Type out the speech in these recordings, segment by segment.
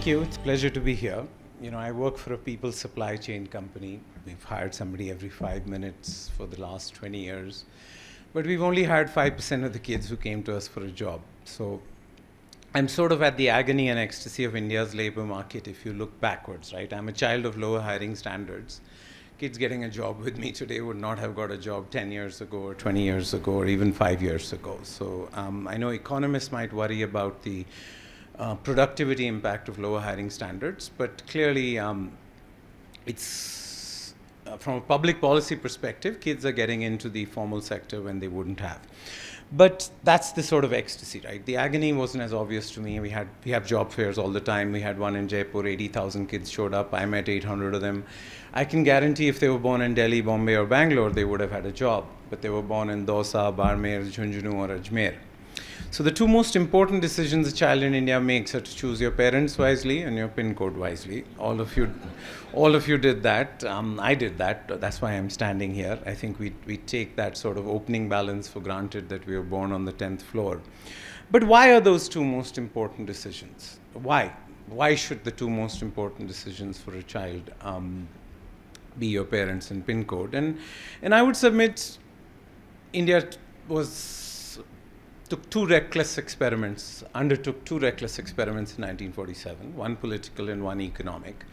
Thank you. It's a pleasure to be here. I work for a people supply chain company. We've hired somebody every 5 minutes for the last 20 years. But we've only hired 5% of the kids who came to us for a job. So I'm sort of at the agony and ecstasy of India's labor market if you look backwards, right? I'm a child of lower hiring standards. Kids getting a job with me today would not have got a job 10 years ago or 20 years ago or even 5 years ago. So I know economists might worry about the productivity impact of lower hiring standards, but clearly it's from a public policy perspective, kids are getting into the formal sector when they wouldn't have. But that's the sort of ecstasy, right? The agony wasn't as obvious to me. We have job fairs all the time. We had one in Jaipur, 80,000 kids showed up. I met 800 of them. I can guarantee if they were born in Delhi, Bombay, or Bangalore, they would have had a job. But they were born in Dausa, Barmer, Jhunjhunu, or Ajmer. So the two most important decisions a child in India makes are to choose your parents wisely and your PIN code wisely. All of you did that. I did that. That's why I'm standing here. I think we take that sort of opening balance for granted that we were born on the 10th floor. But why are those two most important decisions? Why? Why should the two most important decisions for a child be your parents and PIN code? And I would submit India undertook two reckless experiments in 1947, one political and one economic.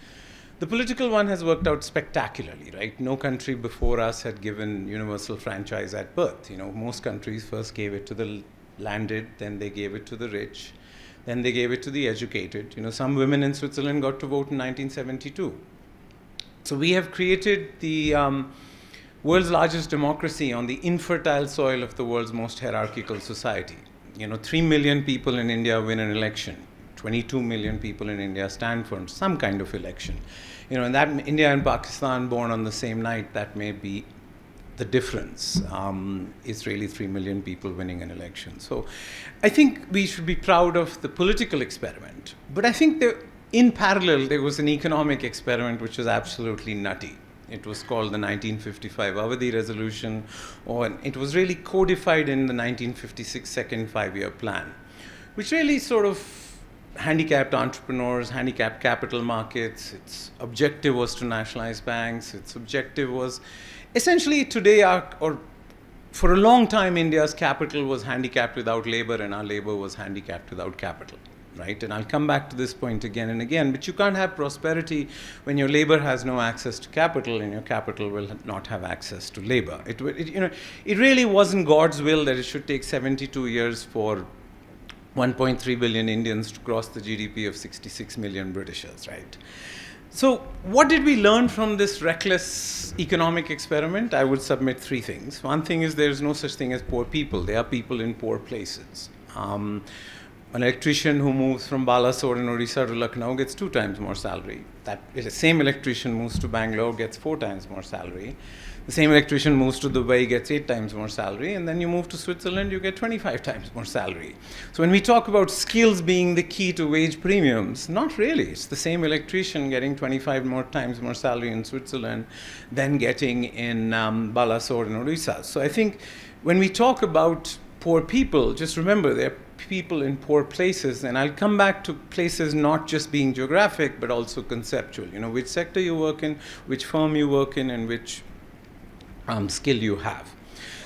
The political one has worked out spectacularly, right? No country before us had given universal franchise at birth. Most countries first gave it to the landed, then they gave it to the rich, then they gave it to the educated. Some women in Switzerland got to vote in 1972. So we have created the world's largest democracy on the infertile soil of the world's most hierarchical society. 3 million people in India win an election. 22 million people in India stand for some kind of election. And that India and Pakistan born on the same night, that may be the difference. It's really 3 million people winning an election. So I think we should be proud of the political experiment. But I think in parallel, there was an economic experiment which was absolutely nutty. It was called the 1955 Avadi Resolution, or it was really codified in the 1956 Second Five-Year Plan, which really sort of handicapped entrepreneurs, handicapped capital markets. Its objective was to nationalize banks. Its objective was essentially today, or for a long time, India's capital was handicapped without labor, and our labor was handicapped without capital. Right? And I'll come back to this point again and again, but you can't have prosperity when your labor has no access to capital and your capital will not have access to labor. It really wasn't God's will that it should take 72 years for 1.3 billion Indians to cross the GDP of 66 million Britishers, right? So what did we learn from this reckless economic experiment? I would submit three things. One thing is there's no such thing as poor people. There are people in poor places. An electrician who moves from Balasore in Odisha to Lucknow gets 2 times more salary. The same electrician moves to Bangalore, gets 4 times more salary. The same electrician moves to Dubai, gets 8 times more salary. And then you move to Switzerland, you get 25 times more salary. So when we talk about skills being the key to wage premiums, not really. It's the same electrician getting 25 more times more salary in Switzerland than getting in Balasore in Odisha. So I think when we talk about poor people, just remember they're people in poor places, and I'll come back to places not just being geographic but also conceptual. Which sector you work in, which firm you work in, and which skill you have.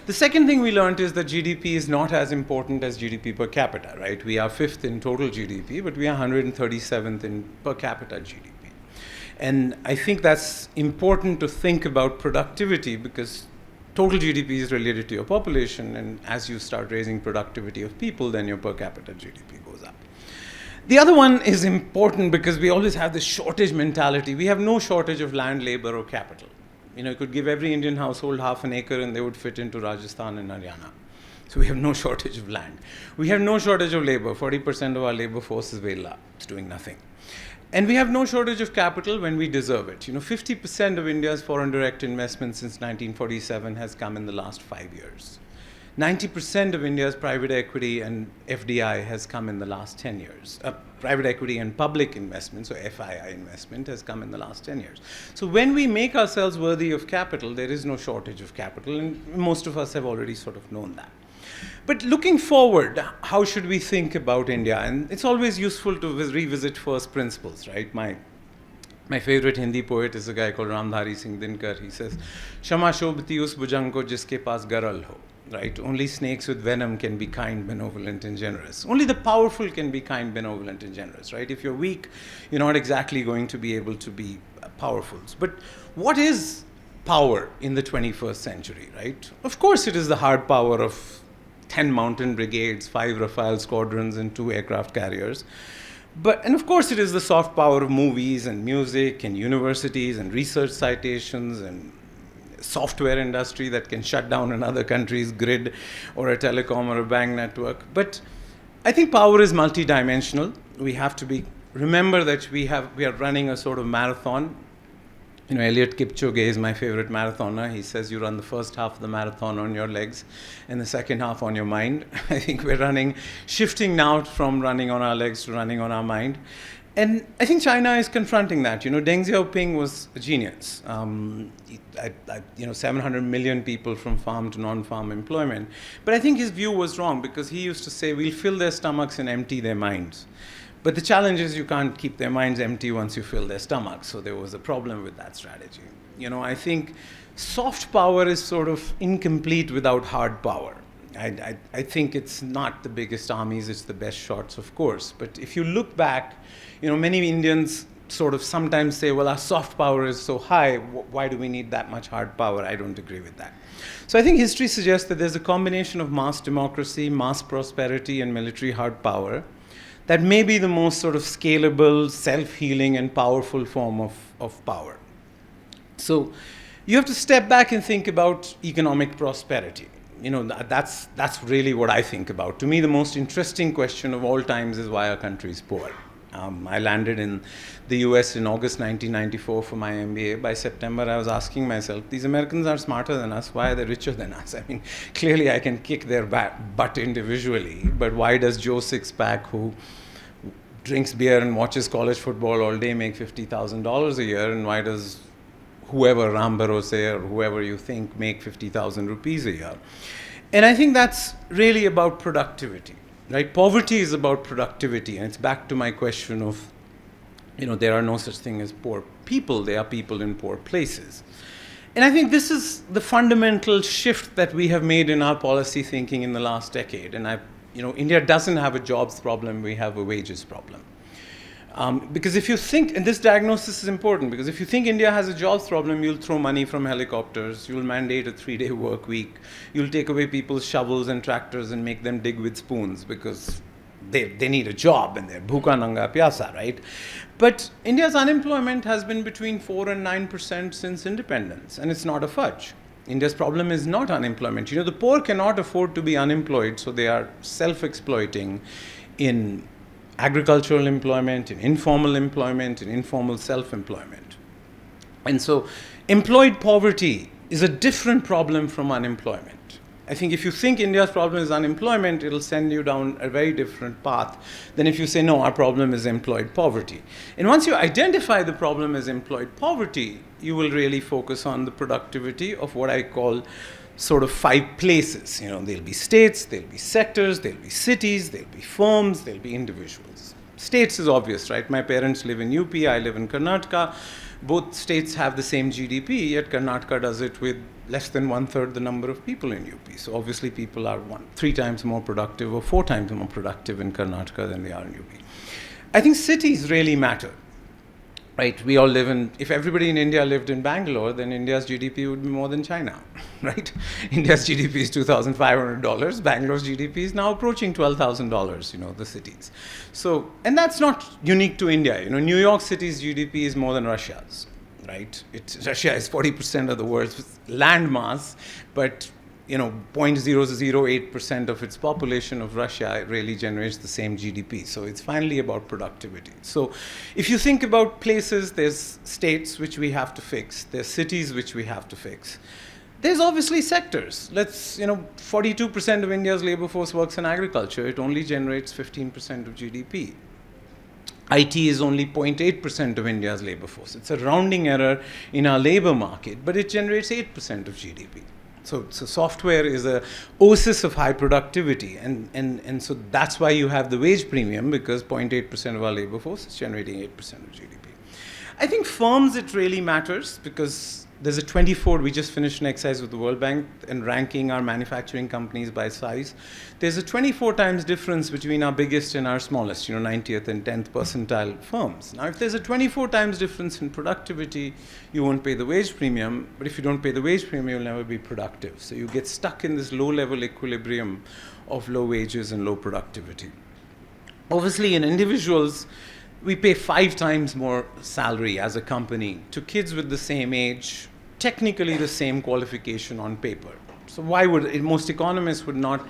The second thing we learned is that GDP is not as important as GDP per capita, right? We are 5th in total GDP, but we are 137th in per capita GDP. And I think that's important to think about productivity because total GDP is related to your population, and as you start raising productivity of people, then your per capita GDP goes up. The other one is important because we always have this shortage mentality. We have no shortage of land, labor, or capital. You could give every Indian household half an acre and they would fit into Rajasthan and Haryana. So we have no shortage of land. We have no shortage of labor. 40% of our labor force is Vela. It's doing nothing. And we have no shortage of capital when we deserve it. 50% of India's foreign direct investment since 1947 has come in the last 5 years. 90% of India's private equity and FDI has come in the last 10 years. Private equity and public investment, so FII investment, has come in the last 10 years. So when we make ourselves worthy of capital, there is no shortage of capital, and most of us have already sort of known that. But looking forward, how should we think about India? And it's always useful to revisit first principles, right? My favorite Hindi poet is a guy called Ramdhari Singh Dinkar. He says, Shama shobhati us bhujang ko jiske paas garal ho. Right? Only snakes with venom can be kind, benevolent, and generous. Only the powerful can be kind, benevolent, and generous. Right? If you're weak, you're not exactly going to be able to be powerful. But what is power in the 21st century? Right? Of course, it is the hard power of 10 mountain brigades, 5 Rafale squadrons, and 2 aircraft carriers. And of course, it is the soft power of movies and music and universities and research citations and software industry that can shut down another country's grid or a telecom or a bank network. But I think power is multidimensional. We have to remember that we are running a sort of marathon. Eliot Kipchoge is my favorite marathoner. He says you run the first half of the marathon on your legs and the second half on your mind. I think we're shifting now from running on our legs to running on our mind. And I think China is confronting that. Deng Xiaoping was a genius. 700 million people from farm to non-farm employment. But I think his view was wrong because he used to say, we'll fill their stomachs and empty their minds. But the challenge is you can't keep their minds empty once you fill their stomachs. So there was a problem with that strategy. I think soft power is sort of incomplete without hard power. I think it's not the biggest armies, it's the best shots, of course. But if you look back, many Indians sort of sometimes say, well, our soft power is so high, why do we need that much hard power? I don't agree with that. So I think history suggests that there's a combination of mass democracy, mass prosperity, and military hard power that may be the most sort of scalable, self-healing, and powerful form of power. So you have to step back and think about economic prosperity. That's really what I think about. To me, the most interesting question of all times is why our country is poor. I landed in the US in August 1994 for my MBA. By September, I was asking myself, these Americans are smarter than us. Why are they richer than us? I mean, clearly I can kick their butt individually, but why does Joe Sixpack, who drinks beer and watches college football all day, make $50,000 a year? And why does whoever, Ram Bharose or whoever you think, make 50,000 rupees a year? And I think that's really about productivity. Right? Poverty is about productivity, and it's back to my question of, there are no such thing as poor people. There are people in poor places. And I think this is the fundamental shift that we have made in our policy thinking in the last decade. And India doesn't have a jobs problem, we have a wages problem. Because if you think, and this diagnosis is important, because if you think India has a jobs problem, you'll throw money from helicopters, you'll mandate a 3-day work week, you'll take away people's shovels and tractors and make them dig with spoons because they need a job and they're bhuka nanga pyasa, right? But India's unemployment has been between 4 and 9% since independence, and it's not a fudge. India's problem is not unemployment. The poor cannot afford to be unemployed, so they are self-exploiting in agricultural employment, in informal self-employment. And so employed poverty is a different problem from unemployment. I think if you think India's problem is unemployment, it'll send you down a very different path than if you say, no, our problem is employed poverty. And once you identify the problem as employed poverty, you will really focus on the productivity of what I call sort of 5 places. There'll be states, there'll be sectors, there'll be cities, there'll be firms, there'll be individuals. States is obvious, right? My parents live in UP, I live in Karnataka. Both states have the same GDP, yet Karnataka does it with less than 1/3 the number of people in UP. So obviously people are 3 times more productive or 4 times more productive in Karnataka than they are in UP. I think cities really matter. Right, we all if everybody in India lived in Bangalore, then India's GDP would be more than China, right? India's GDP is $2,500. Bangalore's GDP is now approaching $12,000, the cities. So, and that's not unique to India. New York City's GDP is more than Russia's, right? Russia is 40% of the world's land mass, but 0.008% of its population of Russia really generates the same GDP. So it's finally about productivity. So if you think about places, there's states which we have to fix, there's cities which we have to fix. There's obviously sectors. 42% of India's labor force works in agriculture. It only generates 15% of GDP. IT is only 0.8% of India's labor force. It's a rounding error in our labor market, but it generates 8% of GDP. So software is a oasis of high productivity, and so that's why you have the wage premium, because 0.8% of our labor force is generating 8% of GDP. I think firms, it really matters, because there's a 24, we just finished an exercise with the World Bank and ranking our manufacturing companies by size. There's a 24 times difference between our biggest and our smallest, 90th and 10th percentile firms. Now, if there's a 24 times difference in productivity, you won't pay the wage premium, but if you don't pay the wage premium, you'll never be productive. So you get stuck in this low-level equilibrium of low wages and low productivity. Obviously, in individuals, we pay 5 times more salary as a company to kids with the same age, technically the same qualification on paper. So why would most economists would not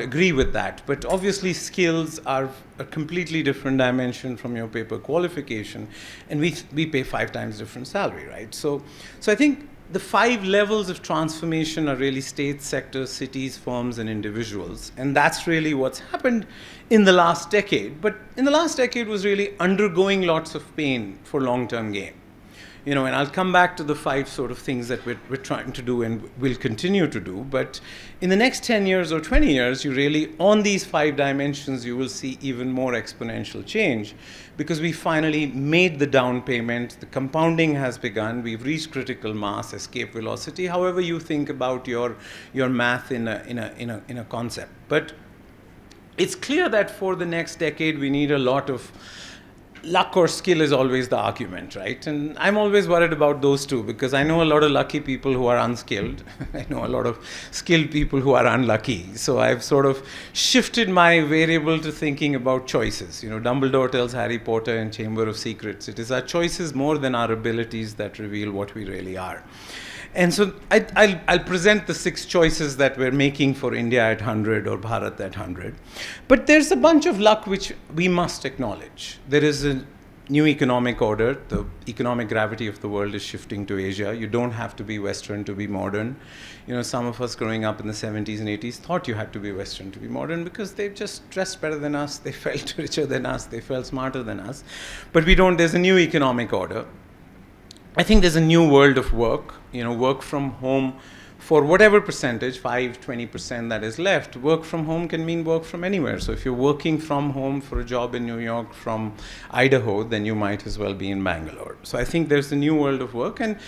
agree with that? But obviously skills are a completely different dimension from your paper qualification, and we pay 5 times different salary, right? So I think the 5 levels of transformation are really states, sectors, cities, firms, and individuals. And that's really what's happened in the last decade. But in the last decade was really undergoing lots of pain for long-term gain. And I'll come back to the 5 sort of things that we're trying to do and will continue to do. But in the next 10 years or 20 years, you really, on these 5 dimensions, you will see even more exponential change, because we finally made the down payment, the compounding has begun, we've reached critical mass, escape velocity, however you think about your math in a concept. But it's clear that for the next decade, we need a lot of luck or skill is always the argument, right? And I'm always worried about those two, because I know a lot of lucky people who are unskilled. I know a lot of skilled people who are unlucky. So I've sort of shifted my variable to thinking about choices. Dumbledore tells Harry Potter in Chamber of Secrets, it is our choices more than our abilities that reveal what we really are. And so I'll present the 6 choices that we're making for India at 100 or Bharat at 100. But there's a bunch of luck which we must acknowledge. There is a new economic order. The economic gravity of the world is shifting to Asia. You don't have to be Western to be modern. Some of us growing up in the 70s and 80s thought you had to be Western to be modern, because they just dressed better than us, they felt richer than us, they felt smarter than us. But we don't. There's a new economic order. I think there's a new world of work. Work from home for whatever percentage, 5, 20% that is left. Work from home can mean work from anywhere. So if you're working from home for a job in New York from Idaho, then you might as well be in Bangalore. So I think there's a new world of work. And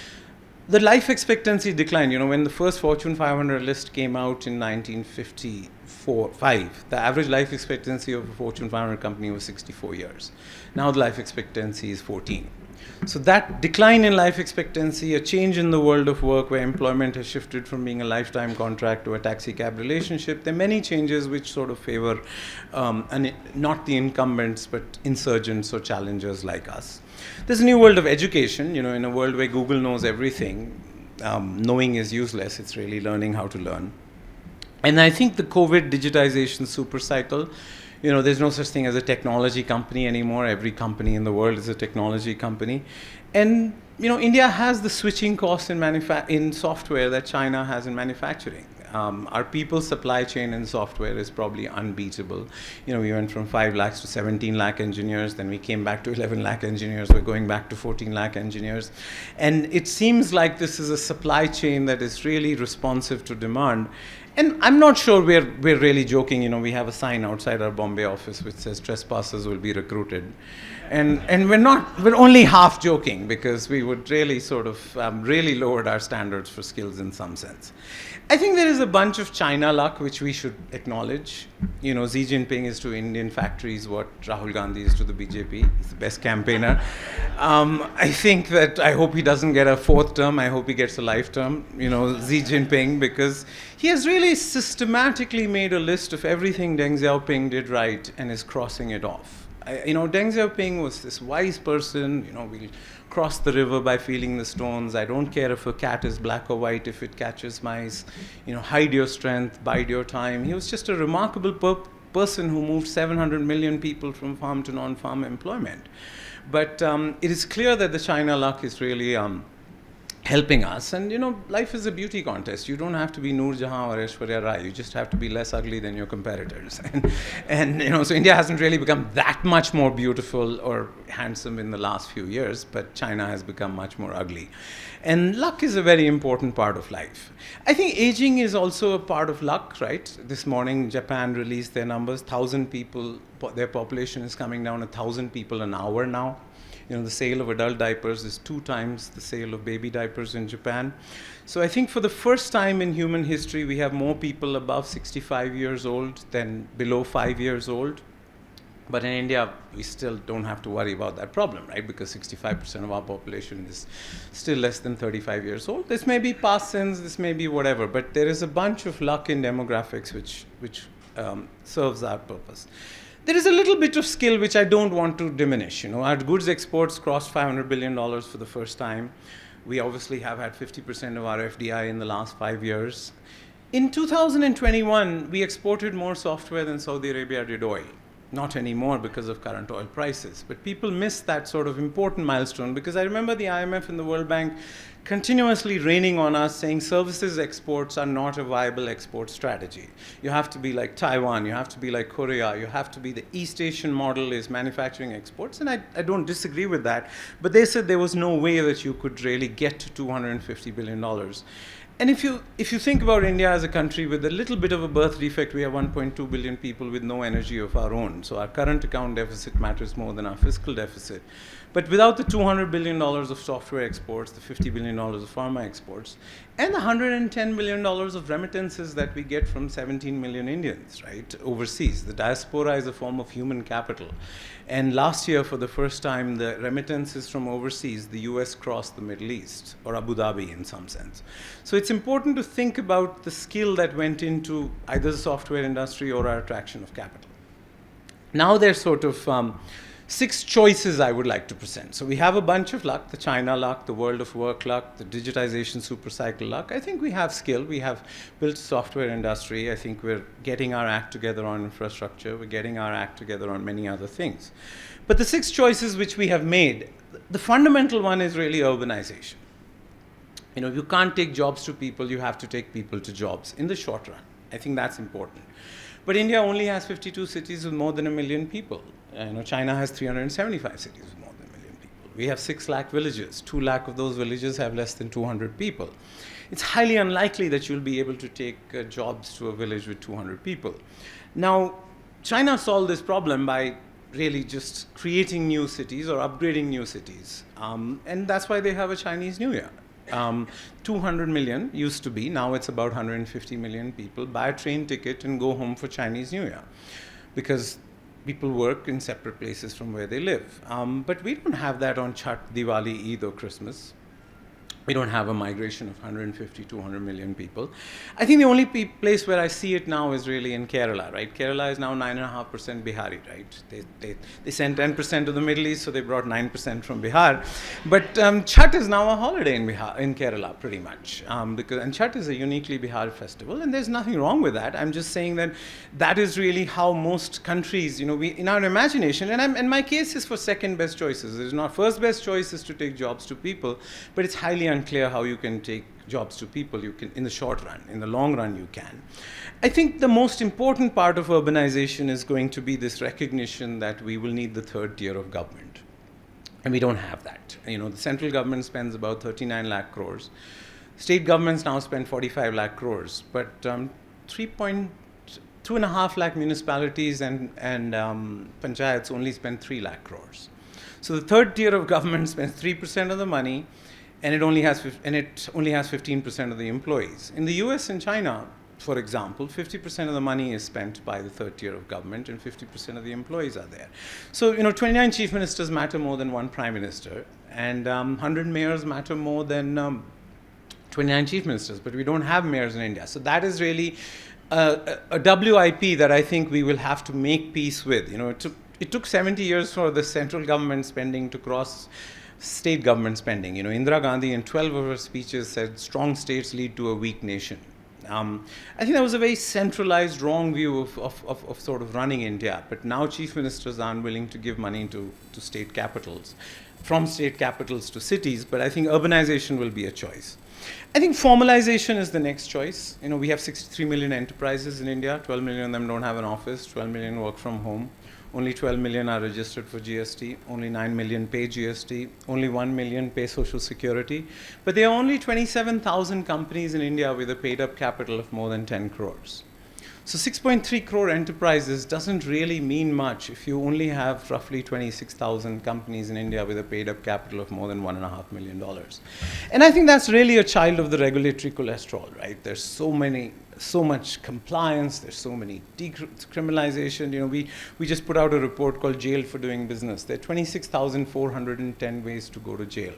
the life expectancy decline. When the first Fortune 500 list came out in 1954-5, the average life expectancy of a Fortune 500 company was 64 years. Now the life expectancy is 14. So that decline in life expectancy, a change in the world of work where employment has shifted from being a lifetime contract to a taxi cab relationship, there are many changes which sort of favor not the incumbents, but insurgents or challengers like us. There's a new world of education, in a world where Google knows everything. Knowing is useless, it's really learning how to learn. And I think the COVID digitization super cycle, there's no such thing as a technology company anymore. Every company in the world is a technology company. And, India has the switching costs in software that China has in manufacturing. Our people supply chain in software is probably unbeatable. We went from 5 lakhs to 17 lakh engineers, then we came back to 11 lakh engineers, we're going back to 14 lakh engineers. And it seems like this is a supply chain that is really responsive to demand. And I'm not sure we're really joking. We have a sign outside our Bombay office which says trespassers will be recruited. And we're only half joking, because we would really sort of really lowered our standards for skills in some sense. I think there is a bunch of China luck which we should acknowledge. Xi Jinping is to Indian factories what Rahul Gandhi is to the BJP. He's the best campaigner. I think that I hope he doesn't get a 4th term. I hope he gets a life term, Xi Jinping, because he has really systematically made a list of everything Deng Xiaoping did right and is crossing it off. Deng Xiaoping was this wise person, we'll cross the river by feeling the stones. I don't care if a cat is black or white, if it catches mice. Hide your strength, bide your time. He was just a remarkable person who moved 700 million people from farm to non-farm employment. But it is clear that the China luck is really helping us. And life is a beauty contest. You don't have to be Noor Jahan or Aishwarya Rai. You just have to be less ugly than your competitors. And so India hasn't really become that much more beautiful or handsome in the last few years, but China has become much more ugly. And luck is a very important part of life. I think aging is also a part of luck, right? This morning, Japan released their numbers. 1,000 people, their population is coming down 1,000 people an hour now. The sale of adult diapers is 2 times the sale of baby diapers in Japan. So I think for the first time in human history, we have more people above 65 years old than below 5 years old. But in India, we still don't have to worry about that problem, right? Because 65% of our population is still less than 35 years old. This may be past sins, this may be whatever, but there is a bunch of luck in demographics which serves our purpose. There is a little bit of skill which I don't want to diminish. Our goods exports crossed $500 billion for the first time. We obviously have had 50% of our FDI in the last 5 years. In 2021, we exported more software than Saudi Arabia did oil. Not anymore because of current oil prices. But people miss that sort of important milestone, because I remember the IMF and the World Bank continuously raining on us, saying services exports are not a viable export strategy. You have to be like Taiwan, you have to be like Korea, you have to be the East Asian model is manufacturing exports. And I don't disagree with that. But they said there was no way that you could really get to $250 billion. And if you think about India as a country with a little bit of a birth defect, we have 1.2 billion people with no energy of our own. So our current account deficit matters more than our fiscal deficit. But without the $200 billion of software exports, the $50 billion of pharma exports, and the $110 billion of remittances that we get from 17 million Indians, right, overseas. The diaspora is a form of human capital. And last year, for the first time, the remittances from overseas, the US crossed the Middle East, or Abu Dhabi in some sense. So it's important to think about the skill that went into either the software industry or our attraction of capital. Now there's sort of 6 choices I would like to present. So we have a bunch of luck, the China luck, the world of work luck, the digitization supercycle luck. I think we have skill. We have built a software industry. I think we're getting our act together on infrastructure. We're getting our act together on many other things. But the 6 choices which we have made, the fundamental one is really urbanization. You can't take jobs to people, you have to take people to jobs in the short run. I think that's important. But India only has 52 cities with more than 1 million people. China has 375 cities with more than 1 million people. We have 6 lakh villages. 2 lakh of those villages have less than 200 people. It's highly unlikely that you'll be able to take jobs to a village with 200 people. Now, China solved this problem by really just creating new cities or upgrading new cities. And that's why they have a Chinese New Year. 200 million used to be, now it's about 150 million people buy a train ticket and go home for Chinese New Year, because people work in separate places from where they live. But we don't have that on Chhath, Diwali, Eid or Christmas. We don't have a migration of 150, 200 million people. I think the only place where I see it now is really in Kerala, right? Kerala is now 9.5% Bihari, right? They sent 10% to the Middle East, so they brought 9% from Bihar. But Chhath is now a holiday in Kerala, pretty much. And Chhath is a uniquely Bihar festival, and there's nothing wrong with that. I'm just saying that is really how most countries, we in our imagination, and my case is for second best choices. There's not first best choice is to take jobs to people, but it's highly unclear how you can take jobs to people. You can in the short run. In the long run, you can. I think the most important part of urbanization is going to be this recognition that we will need the third tier of government. And we don't have that. The central government spends about 39 lakh crores. State governments now spend 45 lakh crores. But 2.5 lakh municipalities and panchayats only spend 3 lakh crores. So the third tier of government spends 3% of the money, and it only has 15% of the employees. In the US and China, for example, 50% of the money is spent by the third tier of government, and 50% of the employees are there. So 29 chief ministers matter more than 1 prime minister, and 100 mayors matter more than 29 chief ministers. But we don't have mayors in India. So that is really a WIP that I think we will have to make peace with. It took 70 years for the central government spending to cross state government spending. Indira Gandhi in 12 of her speeches said strong states lead to a weak nation. I think that was a very centralized, wrong view of sort of running India. But now chief ministers aren't willing to give money to state capitals, from state capitals to cities. But I think urbanization will be a choice. I think formalization is the next choice. You know, we have 63 million enterprises in India. 12 million of them don't have an office. 12 million work from home. Only 12 million are registered for GST. Only 9 million pay GST. Only 1 million pay Social Security. But there are only 27,000 companies in India with a paid-up capital of more than 10 crores. So 6.3 crore enterprises doesn't really mean much if you only have roughly 26,000 companies in India with a paid-up capital of more than $1.5 million. And I think that's really a child of the regulatory cholesterol, right? There's so much compliance, there's so many decriminalization. You know, we just put out a report called Jail for Doing Business. There are 26,410 ways to go to jail.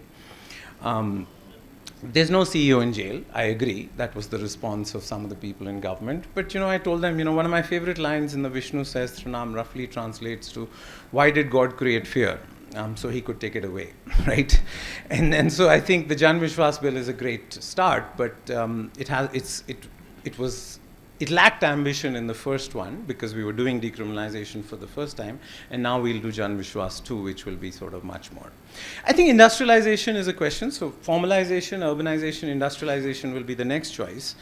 There's no CEO in jail. I agree. That was the response of some of the people in government. But, you know, I told them, you know, one of my favorite lines in the Vishnu Sahasranam roughly translates to, why did God create fear? So he could take it away, right? And so I think the Jan Vishwas bill is a great start, but it lacked ambition in the first one because we were doing decriminalization for the first time, and now we'll do Jan Vishwas 2, which will be sort of much more. I think industrialization is a question. So formalization, urbanization, industrialization will be the next choice,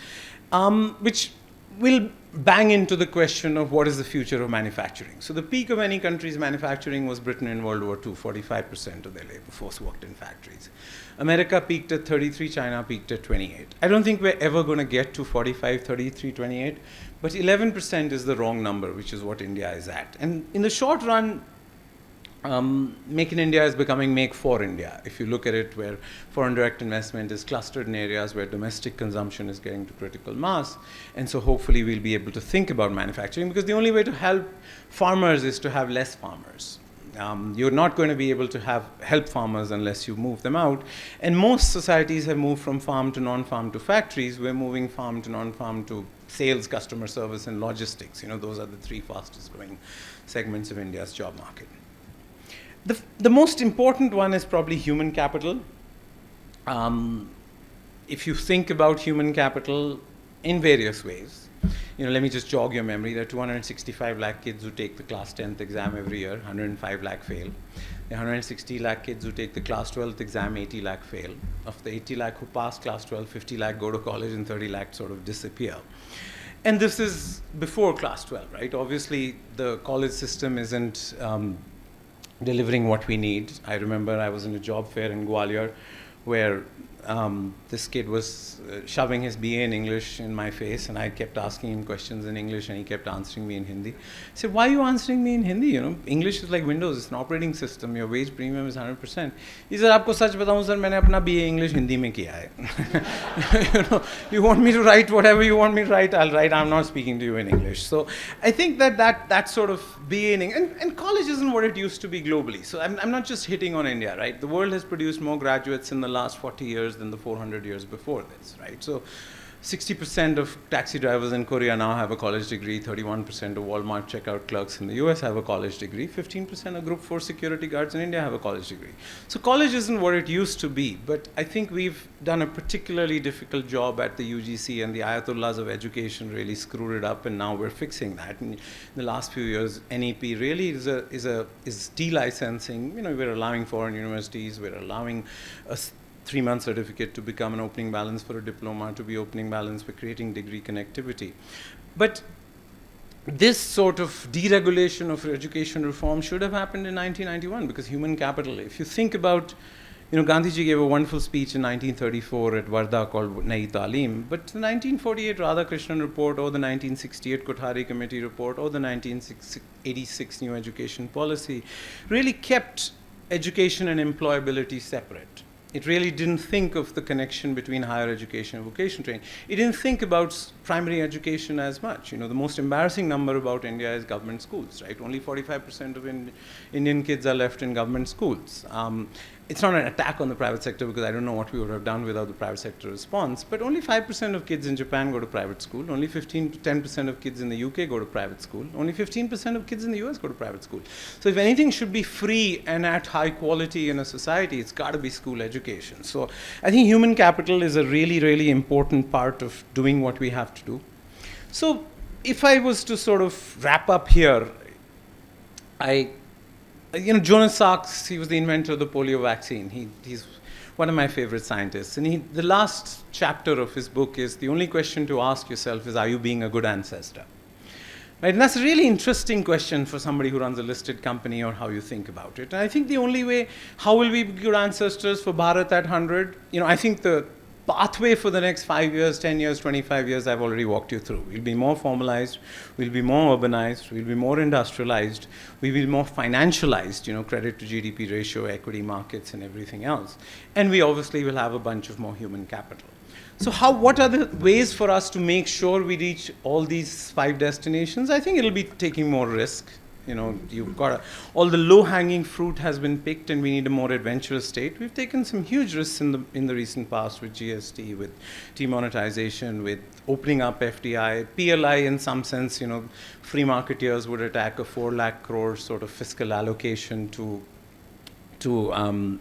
which will bang into the question of what is the future of manufacturing. So the peak of any country's manufacturing was Britain in World War II. 45% of their labor force worked in factories. America peaked at 33, China peaked at 28. I don't think we're ever going to get to 45, 33, 28, but 11% is the wrong number, which is what India is at. And in the short run, Make in India is becoming Make for India. If you look at it, where foreign direct investment is clustered in areas where domestic consumption is getting to critical mass. And so hopefully we'll be able to think about manufacturing, because the only way to help farmers is to have less farmers. You're not going to be able to help farmers unless you move them out. And most societies have moved from farm to non-farm to factories. We're moving farm to non-farm to sales, customer service, and logistics. You know, those are the three fastest growing segments of India's job market. The most important one is probably human capital. If you think about human capital in various ways, you know, let me just jog your memory. There are 265 lakh kids who take the class 10th exam every year, 105 lakh fail. There are 160 lakh kids who take the class 12th exam, 80 lakh fail. Of the 80 lakh who pass class 12, 50 lakh go to college and 30 lakh sort of disappear. And this is before class 12, right? Obviously, the college system isn't delivering what we need. I remember I was in a job fair in Gwalior where this kid was shoving his BA in English in my face, and I kept asking him questions in English, and he kept answering me in Hindi. I said, why are you answering me in Hindi? You know, English is like Windows, it's an operating system, your wage premium is 100%. He said, आपको सच बताऊं sir, मैंने अपना BA English Hindi में किया है. You know, you want me to write whatever you want me to write, I'll write. I'm not speaking to you in English. So I think that sort of BA and college isn't what it used to be globally. So I'm not just hitting on India, right? The world has produced more graduates in the last 40 years than the 400 years before this, right? So 60% of taxi drivers in Korea now have a college degree, 31% of Walmart checkout clerks in the US have a college degree, 15% of Group 4 security guards in India have a college degree. So college isn't what it used to be, but I think we've done a particularly difficult job at the UGC, and the Ayatollahs of education really screwed it up, and now we're fixing that. And in the last few years, NEP really is delicensing. You know, we're allowing foreign universities, we're allowing a 3-month certificate to become an opening balance for a diploma, to be opening balance for creating degree connectivity. But this sort of deregulation of education reform should have happened in 1991, because human capital, if you think about, you know, Gandhiji gave a wonderful speech in 1934 at Wardha called Nai Talim, but the 1948 Radhakrishnan report, or the 1968 Kothari Committee report, or the 1986 New Education Policy really kept education and employability separate. It really didn't think of the connection between higher education and vocational training. It didn't think about primary education as much. You know, the most embarrassing number about India is government schools, right? Only 45% of Indian kids are left in government schools. it's not an attack on the private sector because I don't know what we would have done without the private sector response, but only 5% of kids in Japan go to private school, only 15 to 10% of kids in the UK go to private school, only 15% of kids in the US go to private school. So if anything should be free and at high quality in a society, it's got to be school education. So I think human capital is a really, really important part of doing what we have to do. So if I was to sort of wrap up here, Jonas Salks, he was the inventor of the polio vaccine. He's one of my favorite scientists. And the last chapter of his book is the only question to ask yourself is, are you being a good ancestor? Right? And that's a really interesting question for somebody who runs a listed company or how you think about it. And I think the only way, how will we be good ancestors for Bharat at 100? I think the pathway for the next 5 years, 10 years, 25 years, I've already walked you through. We'll be more formalized, we'll be more urbanized, we'll be more industrialized, we will be more financialized, credit to GDP ratio, equity markets, and everything else. And we obviously will have a bunch of more human capital. So what are the ways for us to make sure we reach all these 5 destinations? I think it'll be taking more risk. You've got all the low-hanging fruit has been picked, and we need a more adventurous state. We've taken some huge risks in the recent past with GST, with demonetization, with opening up FDI, PLI. In some sense, free marketeers would attack a 4 lakh crore sort of fiscal allocation to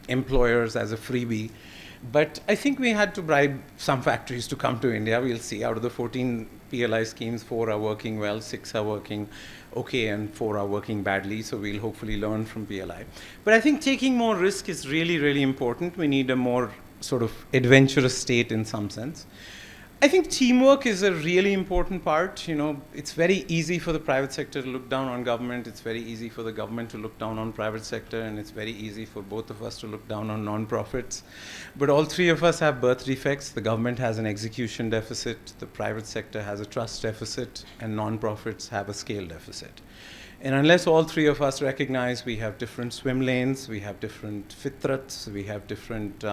employers as a freebie. But I think we had to bribe some factories to come to India. We'll see. Out of the 14 PLI schemes, 4 are working well, 6 are working okay, and 4 are working badly. So we'll hopefully learn from PLI. But I think taking more risk is really, really important. We need a more sort of adventurous state in some sense. I think teamwork is a really important part. It's very easy for the private sector to look down on government. It's very easy for the government to look down on private sector, and it's very easy for both of us to look down on non-profits. But all 3 of us have birth defects. The government has an execution deficit, the private sector has a trust deficit, and non-profits have a scale deficit. And unless all 3 of us recognize we have different swim lanes, we have different fitrats, we have different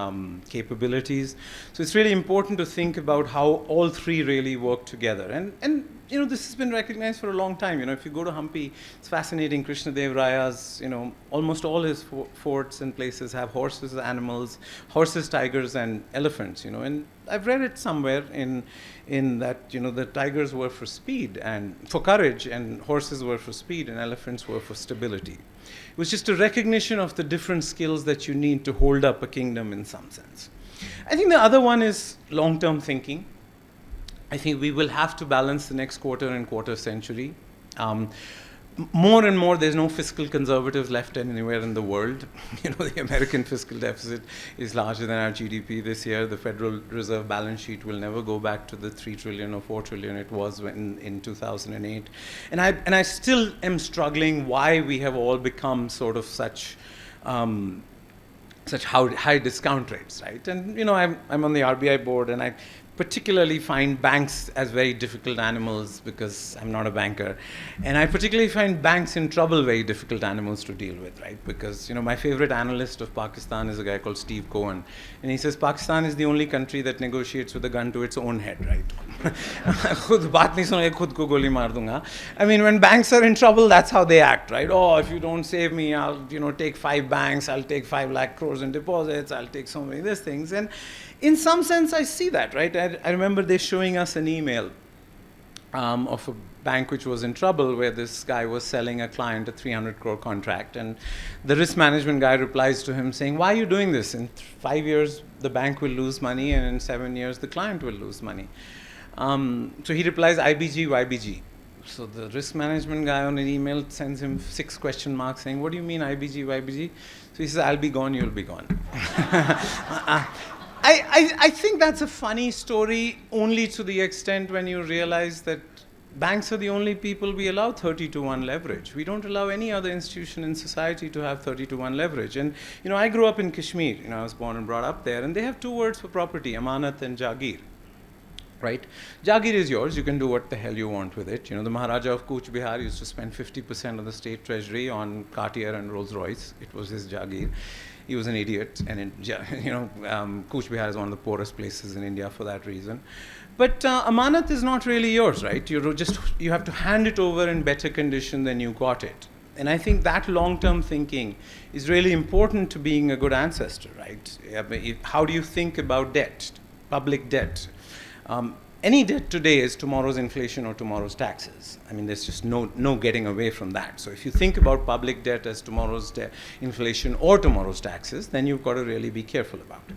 capabilities. So it's really important to think about how all 3 really work together. And this has been recognized for a long time. If you go to Hampi, it's fascinating. Krishna Dev Raya's, almost all his forts and places have horses, tigers, and elephants. And I've read it somewhere in that the tigers were for speed and for courage, and horses were for speed, and elephants were for stability. It was just a recognition of the different skills that you need to hold up a kingdom in some sense. I think the other one is long-term thinking. I think we will have to balance the next quarter and quarter century. More and more, there's no fiscal conservatives left anywhere in the world. The American fiscal deficit is larger than our GDP this year. The Federal Reserve balance sheet will never go back to the 3 trillion or 4 trillion it was in 2008. And I still am struggling why we have all become sort of such high discount rates, right? And I'm on the RBI board, and I particularly find banks as very difficult animals because I'm not a banker. And I particularly find banks in trouble very difficult animals to deal with, right? Because, my favorite analyst of Pakistan is a guy called Steve Cohen. And he says Pakistan is the only country that negotiates with a gun to its own head, right? I mean, when banks are in trouble, that's how they act, right? Oh, if you don't save me, I'll, take 5 banks, I'll take 5 lakh crores in deposits, I'll take so many these things. And in some sense, I see that, right? I remember they showing us an email of a bank which was in trouble, where this guy was selling a client a 300 crore contract. And the risk management guy replies to him saying, why are you doing this? In 5 years, the bank will lose money, and in 7 years, the client will lose money. So he replies, IBG, YBG. So the risk management guy on an email sends him 6 question marks saying, what do you mean IBG, YBG? So he says, I'll be gone, you'll be gone. I think that's a funny story only to the extent when you realize that banks are the only people we allow 30-to-1 leverage. We don't allow any other institution in society to have 30-to-1 leverage. And, I grew up in Kashmir. I was born and brought up there. And they have 2 words for property, amanat and jagir. Right? Jagir is yours. You can do what the hell you want with it. The Maharaja of Cooch Behar used to spend 50% of the state treasury on Cartier and Rolls Royce. It was his jagir. He was an idiot, and Cooch Behar is one of the poorest places in India for that reason. But amanat is not really yours, right? You have to hand it over in better condition than you got it. And I think that long-term thinking is really important to being a good ancestor, right? How do you think about debt, public debt? Any debt today is tomorrow's inflation or tomorrow's taxes. I mean, there's just no getting away from that. So if you think about public debt as tomorrow's inflation or tomorrow's taxes, then you've got to really be careful about it.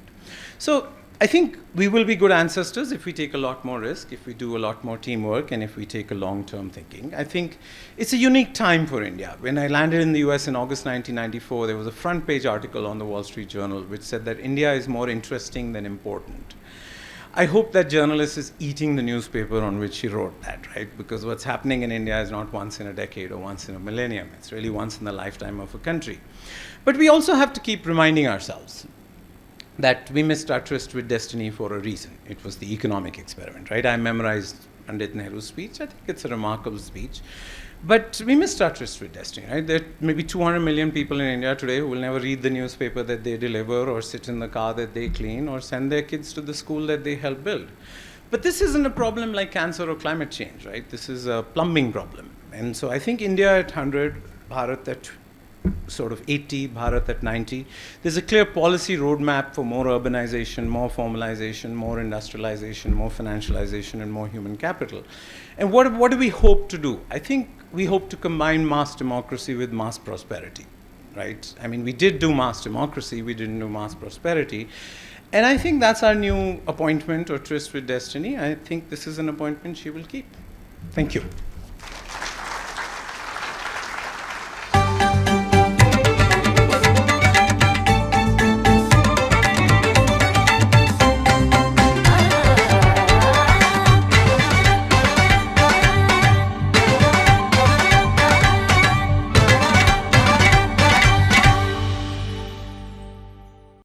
So I think we will be good ancestors if we take a lot more risk, if we do a lot more teamwork, and if we take a long-term thinking. I think it's a unique time for India. When I landed in the US in August 1994, there was a front page article on the Wall Street Journal which said that India is more interesting than important. I hope that journalist is eating the newspaper on which he wrote that, right? Because what's happening in India is not once in a decade or once in a millennium. It's really once in the lifetime of a country. But we also have to keep reminding ourselves that we missed our tryst with destiny for a reason. It was the economic experiment, right? I memorized Pandit Nehru's speech. I think it's a remarkable speech. But we missed our tryst with destiny, right? There are maybe 200 million people in India today who will never read the newspaper that they deliver or sit in the car that they clean or send their kids to the school that they help build. But this isn't a problem like cancer or climate change, right? This is a plumbing problem. And so I think India at 100, Bharat at sort of 80, Bharat at 90. There's a clear policy roadmap for more urbanization, more formalization, more industrialization, more financialization, and more human capital. And what do we hope to do? I think we hope to combine mass democracy with mass prosperity, right? I mean, we did do mass democracy, we didn't do mass prosperity. And I think that's our new appointment or tryst with destiny. I think this is an appointment she will keep. Thank you.